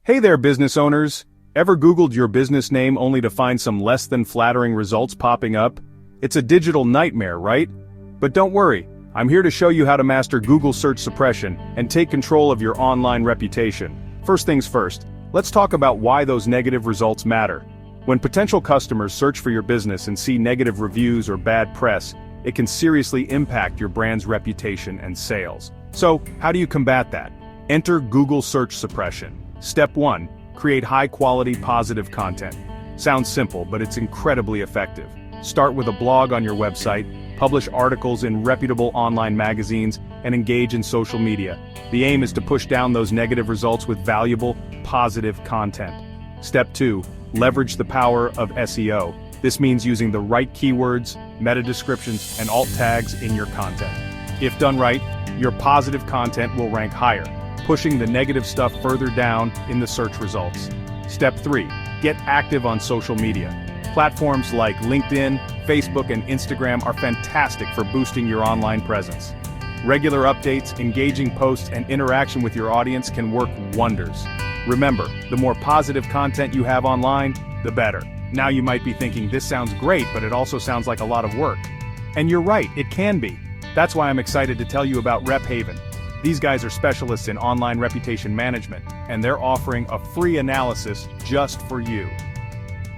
Hey there, business owners! Ever Googled your business name only to find some less than flattering results popping up? It's a digital nightmare, right? But don't worry, I'm here to show you how to master Google search suppression and take control of your online reputation. First things first, let's talk about why those negative results matter. When potential customers search for your business and see negative reviews or bad press, it can seriously impact your brand's reputation and sales. So, how do you combat that? Enter Google search suppression. Step 1. Create high-quality positive content. Sounds simple, but it's incredibly effective. Start with a blog on your website, publish articles in reputable online magazines, and engage in social media. The aim is to push down those negative results with valuable, positive content. Step 2. Leverage the power of SEO. This means using the right keywords, meta descriptions, and alt tags in your content. If done right, your positive content will rank higher, pushing the negative stuff further down in the search results. Step 3. Get active on social media. Platforms like LinkedIn, Facebook, and Instagram are fantastic for boosting your online presence. Regular updates, engaging posts, and interaction with your audience can work wonders. Remember, the more positive content you have online, the better. Now you might be thinking, this sounds great, but it also sounds like a lot of work. And you're right, it can be. That's why I'm excited to tell you about RepHaven. These guys are specialists in online reputation management, and they're offering a free analysis just for you.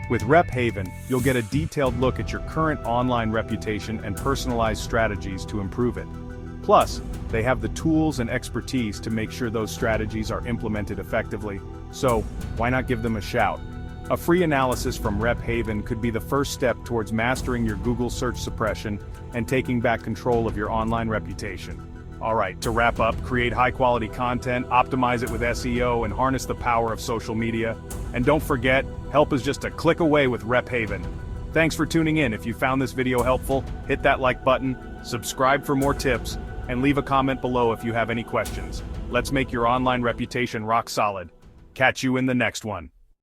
With RepHaven, you'll get a detailed look at your current online reputation and personalized strategies to improve it. Plus, they have the tools and expertise to make sure those strategies are implemented effectively, so why not give them a shout? A free analysis from RepHaven could be the first step towards mastering your Google search suppression and taking back control of your online reputation. Alright, to wrap up, create high-quality content, optimize it with SEO, and harness the power of social media. And don't forget, help is just a click away with RepHaven. Thanks for tuning in. If you found this video helpful, hit that like button, subscribe for more tips, and leave a comment below if you have any questions. Let's make your online reputation rock solid. Catch you in the next one.